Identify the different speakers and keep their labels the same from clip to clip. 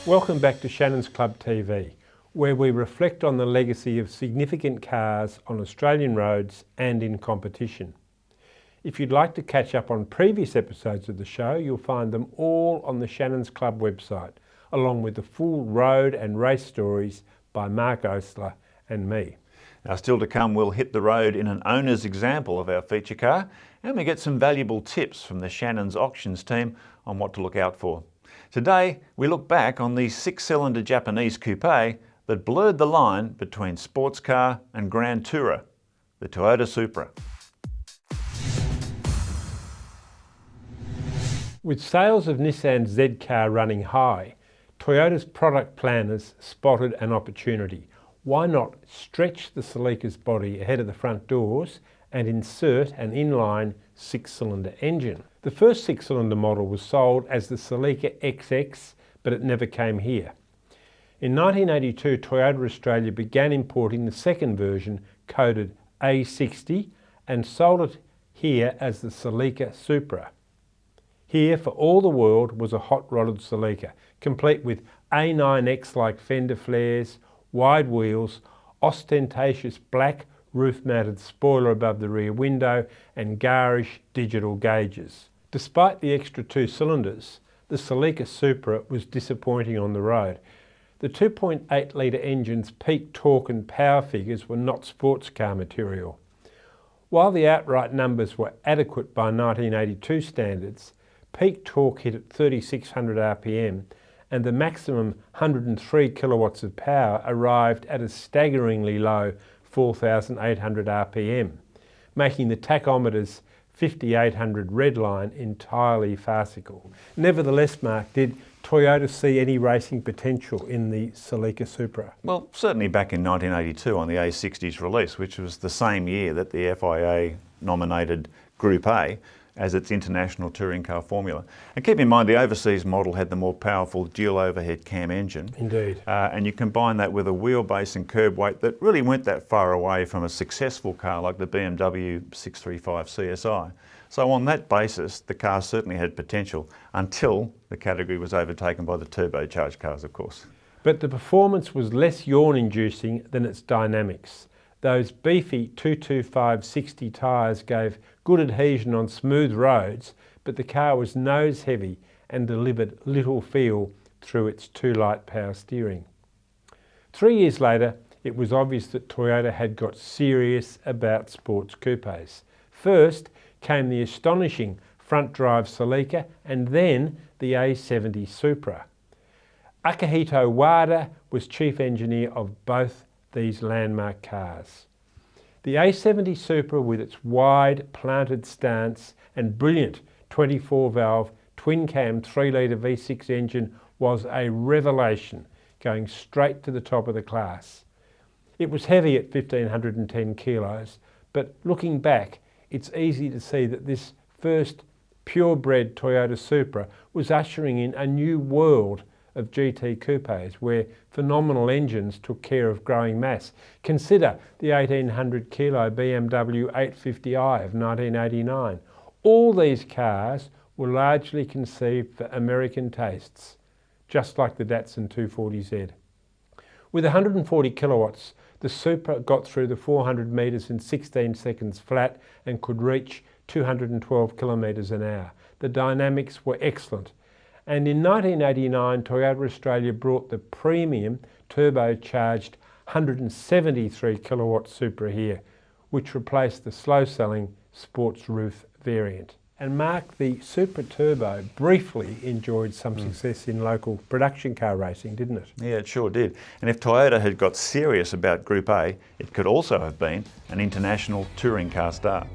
Speaker 1: Welcome back to Shannons Club TV, where we reflect on the legacy of significant cars on Australian roads and in competition. If you'd like to catch up on previous episodes of the show, you'll find them all on the Shannons Club website, along with the full road and race stories by Mark Oastler and me.
Speaker 2: Now, still to come, we'll hit the road in an owner's example of our feature car, and we get some valuable tips from the Shannons auctions team on what to look out for. Today, we look back on the six-cylinder Japanese coupé that blurred the line between sports car and grand tourer, the Toyota Supra.
Speaker 1: With sales of Nissan Z car running high, Toyota's product planners spotted an opportunity. Why not stretch the Celica's body ahead of the front doors and insert an inline six-cylinder engine? The first six-cylinder model was sold as the Celica XX, but it never came here. In 1982, Toyota Australia began importing the second version, coded A70, and sold it here as the Celica Supra. Here, for all the world, was a hot-rodded Celica, complete with A9X-like fender flares, wide wheels, ostentatious black roof-mounted spoiler above the rear window, and garish digital gauges. Despite the extra two cylinders, the Celica Supra was disappointing on the road. The 2.8 litre engine's peak torque and power figures were not sports car material. While the outright numbers were adequate by 1982 standards, peak torque hit at 3600 RPM and the maximum 103 kilowatts of power arrived at a staggeringly low 4800 RPM, making the tachometer's 5800 red line entirely farcical. Nevertheless, Mark, did Toyota see any racing potential in the Celica Supra?
Speaker 2: Well, certainly back in 1982 on the A60's release, which was the same year that the FIA nominated Group A as its international touring car formula. And keep in mind, the overseas model had the more powerful dual overhead cam engine.
Speaker 1: Indeed.
Speaker 2: And you combine that with a wheelbase and curb weight that really weren't that far away from a successful car like the BMW 635 CSI. So on that basis, the car certainly had potential until the category was overtaken by the turbocharged cars, of course.
Speaker 1: But the performance was less yawn-inducing than its dynamics. Those beefy 225/60 tyres gave good adhesion on smooth roads, but the car was nose heavy and delivered little feel through its too light power steering. 3 years later, it was obvious that Toyota had got serious about sports coupes. First came the astonishing front drive Celica and then the A70 Supra. Akihito Wada was chief engineer of both these landmark cars. The A70 Supra, with its wide planted stance and brilliant 24-valve twin-cam 3-litre V6 engine, was a revelation, going straight to the top of the class. It was heavy at 1,510 kilos, but looking back, it's easy to see that this first purebred Toyota Supra was ushering in a new world of GT coupes, where phenomenal engines took care of growing mass. Consider the 1,800 kilo BMW 850i of 1989. All these cars were largely conceived for American tastes, just like the Datsun 240Z. With 140 kilowatts, the Supra got through the 400 metres in 16 seconds flat and could reach 212 kilometres an hour. The dynamics were excellent. And in 1989, Toyota Australia brought the premium turbocharged 173 kilowatt Supra here, which replaced the slow-selling sports roof variant. And Mark, the Supra Turbo briefly enjoyed some success in local production car racing, didn't it?
Speaker 2: Yeah, it sure did. And if Toyota had got serious about Group A, it could also have been an international touring car star.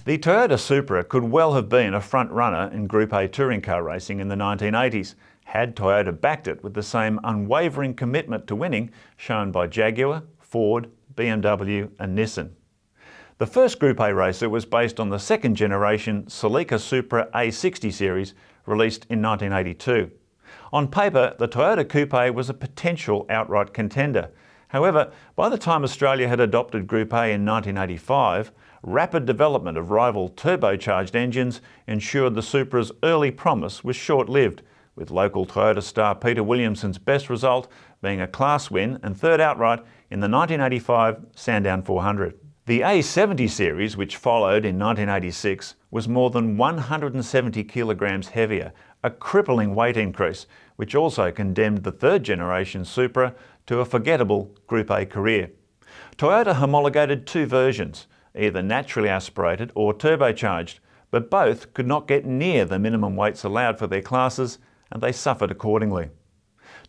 Speaker 2: The Toyota Supra could well have been a front runner in Group A touring car racing in the 1980s, had Toyota backed it with the same unwavering commitment to winning shown by Jaguar, Ford, BMW and Nissan. The first Group A racer was based on the second generation Celica Supra A60 series released in 1982. On paper, the Toyota Coupe was a potential outright contender. However, by the time Australia had adopted Group A in 1985, rapid development of rival turbocharged engines ensured the Supra's early promise was short-lived, with local Toyota star Peter Williamson's best result being a class win and third outright in the 1985 Sandown 400. The A70 series, which followed in 1986, was more than 170 kilograms heavier, a crippling weight increase, which also condemned the third generation Supra to a forgettable Group A career. Toyota homologated two versions, either naturally aspirated or turbocharged, but both could not get near the minimum weights allowed for their classes, and they suffered accordingly.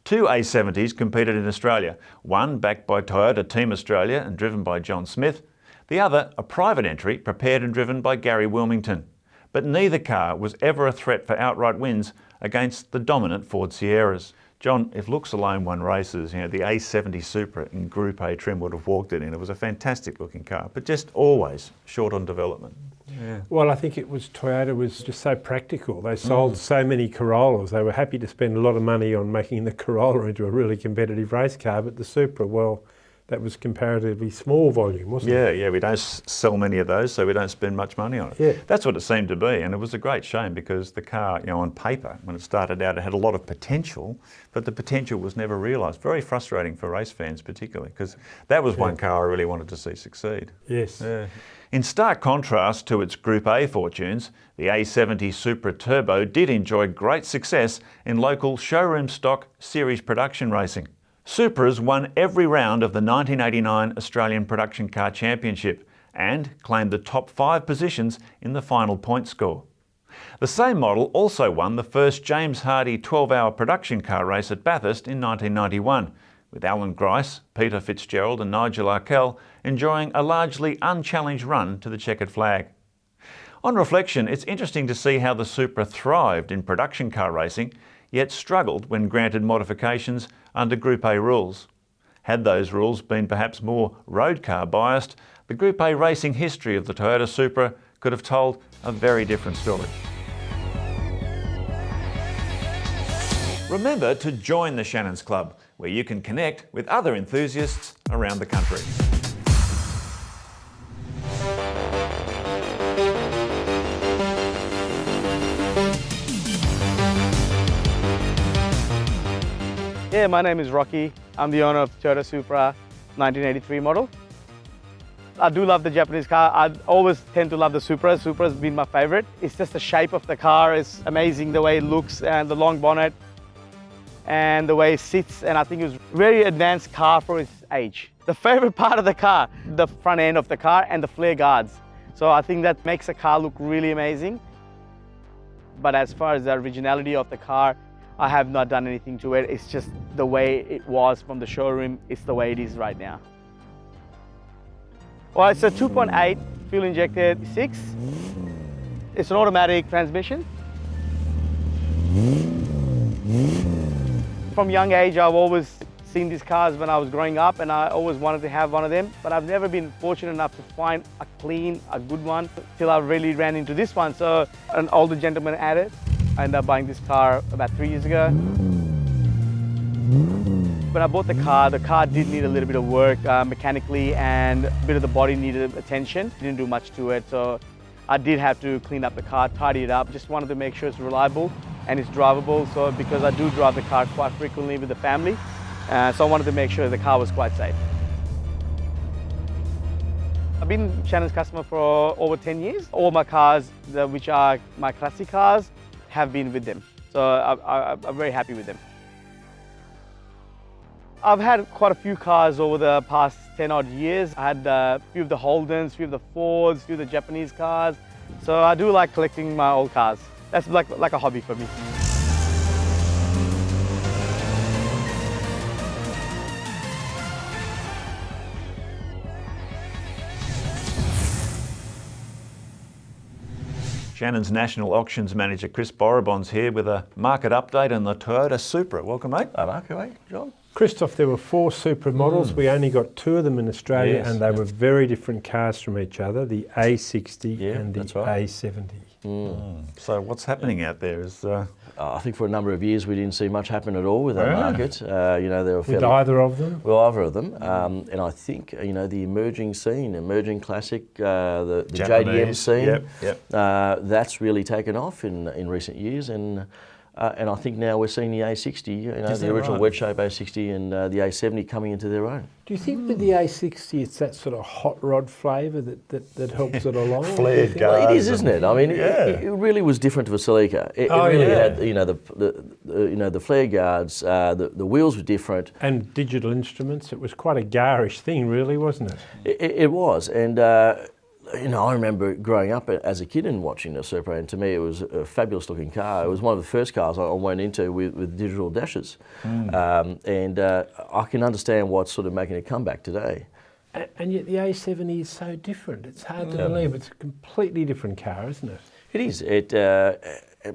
Speaker 2: Two A70s competed in Australia, one backed by Toyota Team Australia and driven by John Smith, the other a private entry prepared and driven by Gary Wilmington. But neither car was ever a threat for outright wins against the dominant Ford Sierras. John, if looks alone won races, the A70 Supra in Group A trim would have walked it in. It was a fantastic looking car, but just always short on development. Yeah.
Speaker 1: Well, I think Toyota was just so practical. They sold so many Corollas. They were happy to spend a lot of money on making the Corolla into a really competitive race car, but the Supra, well, that was comparatively small volume, wasn't it?
Speaker 2: Yeah, we don't sell many of those, so we don't spend much money on it.
Speaker 1: Yeah.
Speaker 2: That's what it seemed to be, and it was a great shame because the car, on paper, when it started out, it had a lot of potential, but the potential was never realised. Very frustrating for race fans particularly, because that was one car I really wanted to see succeed.
Speaker 1: Yes.
Speaker 2: Yeah. In stark contrast to its Group A fortunes, the A70 Supra Turbo did enjoy great success in local showroom stock series production racing. Supras won every round of the 1989 Australian Production Car Championship and claimed the top 5 positions in the final point score. The same model also won the first James Hardy 12-hour production car race at Bathurst in 1991, with Alan Grice, Peter Fitzgerald and Nigel Arkell enjoying a largely unchallenged run to the checkered flag. On reflection, it's interesting to see how the Supra thrived in production car racing, yet struggled when granted modifications under Group A rules. Had those rules been perhaps more road car biased, the Group A racing history of the Toyota Supra could have told a very different story. Remember to join the Shannons Club, where you can connect with other enthusiasts around the country.
Speaker 3: Yeah, my name is Rocky. I'm the owner of Toyota Supra 1983 model. I do love the Japanese car. I always tend to love the Supra. Supra's been my favorite. It's just the shape of the car is amazing, the way it looks and the long bonnet and the way it sits. And I think it was a very advanced car for its age. The favorite part of the car, the front end of the car and the flare guards. So I think that makes the car look really amazing. But as far as the originality of the car, I have not done anything to it. It's just the way it was from the showroom. It's the way it is right now. Well, it's a 2.8 fuel injected 6. It's an automatic transmission. From young age, I've always seen these cars when I was growing up, and I always wanted to have one of them, but I've never been fortunate enough to find a clean, a good one till I really ran into this one. So an older gentleman had it. I ended up buying this car about 3 years ago. When I bought the car did need a little bit of work mechanically, and a bit of the body needed attention. Didn't do much to it, so I did have to clean up the car, tidy it up. Just wanted to make sure it's reliable and it's drivable. So because I do drive the car quite frequently with the family, so I wanted to make sure the car was quite safe. I've been Shannon's customer for over 10 years. All my cars, which are my classic cars, have been with them. So I'm very happy with them. I've had quite a few cars over the past 10 odd years. I had a few of the Holdens, a few of the Fords, a few of the Japanese cars. So I do like collecting my old cars. That's like a hobby for me.
Speaker 2: Shannon's National Auctions Manager Chris Borabon's here with a market update on the Toyota Supra. Welcome, mate.
Speaker 4: Hi, Mark. How are you, John?
Speaker 1: Christoph, there were 4 Supra models. We only got 2 of them in Australia,
Speaker 4: Yes,
Speaker 1: and they were very different cars from each other, the A60 and the
Speaker 4: that's right.
Speaker 1: A70.
Speaker 2: So what's happening out there is...
Speaker 4: I think for a number of years we didn't see much happen at all with that market. You know, there were
Speaker 1: With either of them?
Speaker 4: Well, either of them. And I think, you know, the emerging scene, emerging classic, the JDM scene, that's really taken off in recent years. And I think now we're seeing the A60, you know, the original wedge shape A60 and the A70 coming into their own.
Speaker 1: Do you think with the A60 it's that sort of hot rod flavour that helps it along?
Speaker 2: Flared guards.
Speaker 4: Well, it is, isn't it? I mean, it really was different to a Celica. It really had, you know, the flare guards, the wheels were different.
Speaker 1: And digital instruments. It was quite a garish thing, really, wasn't it?
Speaker 4: It was, and you know, I remember growing up as a kid and watching the Supra, and to me it was a fabulous looking car. It was one of the first cars I went into with digital dashes. And I can understand what's sort of making a comeback today.
Speaker 1: And yet the A70 is so different. It's hard to believe. It's a completely different car, isn't it?
Speaker 4: It is.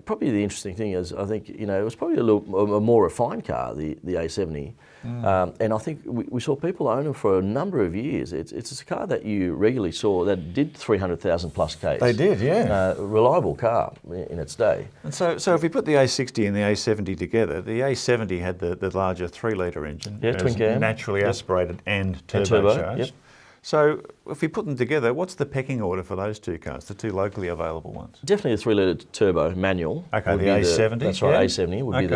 Speaker 4: Probably the interesting thing is, I think, you know, it was probably a more refined car, the A70. And I think we saw people own them for a number of years. It's a car that you regularly saw that did 300,000 plus Ks.
Speaker 2: They did, yeah.
Speaker 4: Reliable car in its day.
Speaker 2: And so if we put the A60 and the A70 together, the A70 had the larger 3-litre engine.
Speaker 4: Yeah, twin cam.
Speaker 2: Naturally aspirated and turbocharged.
Speaker 4: Yep.
Speaker 2: So if we put them together, what's the pecking order for those 2 cars, the 2 locally available ones?
Speaker 4: Definitely a 3-litre turbo manual.
Speaker 2: Okay, the A70.
Speaker 4: That's right, A70 would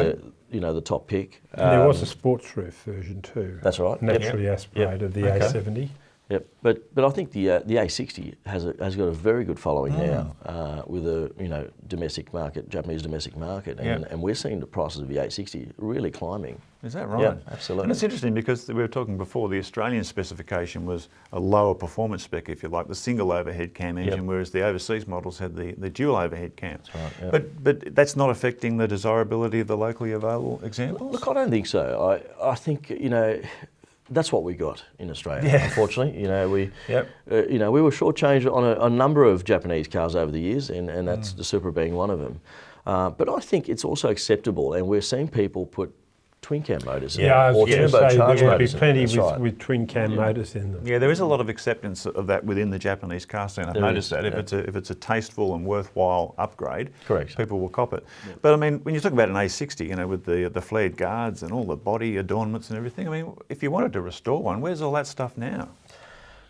Speaker 4: be the top pick.
Speaker 1: And there was a sports roof version too.
Speaker 4: That's right.
Speaker 1: Naturally aspirated, the A70.
Speaker 4: Yep, but I think the A60 has got a very good following now with a domestic market, Japanese domestic market, and we're seeing the prices of the A60 really climbing.
Speaker 2: Is that right?
Speaker 4: Yeah, absolutely.
Speaker 2: And it's interesting because we were talking before, the Australian specification was a lower performance spec, if you like, the single overhead cam engine, whereas the overseas models had the dual overhead cam.
Speaker 4: That's right.
Speaker 2: But that's not affecting the desirability of the locally available examples?
Speaker 4: Look, I don't think so. I think, you know, that's what we got in Australia. Unfortunately, you know, we were shortchanged on a number of Japanese cars over the years, and that's the Supra being one of them. But I think it's also acceptable, and we're seeing people put twin cam motors in, or turbocharged
Speaker 1: there would be
Speaker 4: motors
Speaker 1: plenty with twin cam motors in them.
Speaker 2: Yeah, there is a lot of acceptance of that within the Japanese car scene. I've noticed that if it's a tasteful and worthwhile upgrade, people will cop it. But I mean, when you talk about an A60, you know, with the flared guards and all the body adornments and everything, I mean, if you wanted to restore one, where's all that stuff now?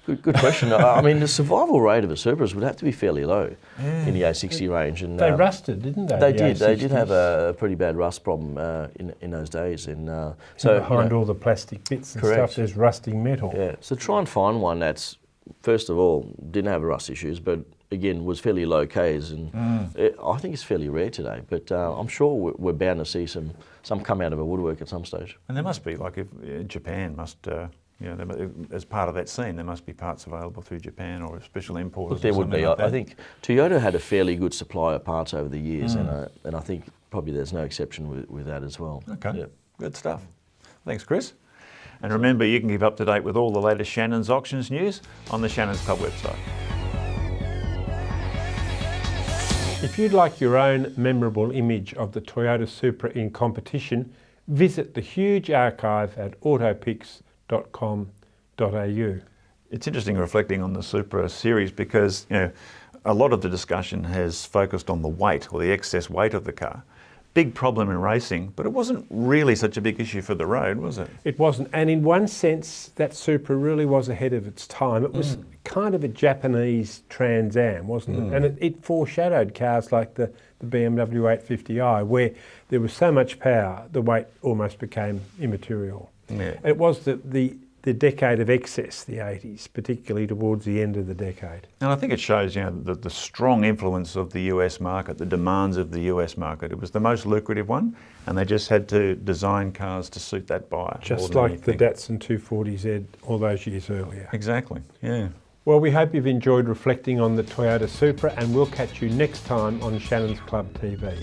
Speaker 4: Good question. I mean, the survival rate of a Supras would have to be fairly low in the A60 range. And
Speaker 1: they rusted, didn't they?
Speaker 4: They did. They did have a pretty bad rust problem in those days. And
Speaker 1: so behind all the plastic bits and stuff, there's rusting metal.
Speaker 4: Yeah. So try and find one that's, first of all, didn't have rust issues, but again was fairly low Ks. And I think it's fairly rare today. But I'm sure we're bound to see some come out of a woodwork at some stage.
Speaker 2: And there must be, like, if Japan must. You know, as part of that scene, there must be parts available through Japan or special importers.
Speaker 4: Look, there would be. I think Toyota had a fairly good supply of parts over the years, and I think probably there's no exception with that as well.
Speaker 2: Okay, good stuff. Thanks, Chris. And remember, you can keep up to date with all the latest Shannons auctions news on the Shannons Club website.
Speaker 1: If you'd like your own memorable image of the Toyota Supra in competition, visit the huge archive at autopics.com.au.
Speaker 2: It's interesting reflecting on the Supra series because, you know, a lot of the discussion has focused on the weight or the excess weight of the car. Big problem in racing, but it wasn't really such a big issue for the road, was it?
Speaker 1: It wasn't, and in one sense that Supra really was ahead of its time. It was kind of a Japanese Trans Am, wasn't it? And it foreshadowed cars like the BMW 850i, where there was so much power the weight almost became immaterial.
Speaker 2: Yeah.
Speaker 1: It was the decade of excess, the 80s, particularly towards the end of the decade.
Speaker 2: And I think it shows, you know, the strong influence of the US market, the demands of the US market. It was the most lucrative one, and they just had to design cars to suit that buyer.
Speaker 1: Just like the Datsun 240Z all those years earlier.
Speaker 2: Exactly, yeah.
Speaker 1: Well, we hope you've enjoyed reflecting on the Toyota Supra, and we'll catch you next time on Shannons Club TV.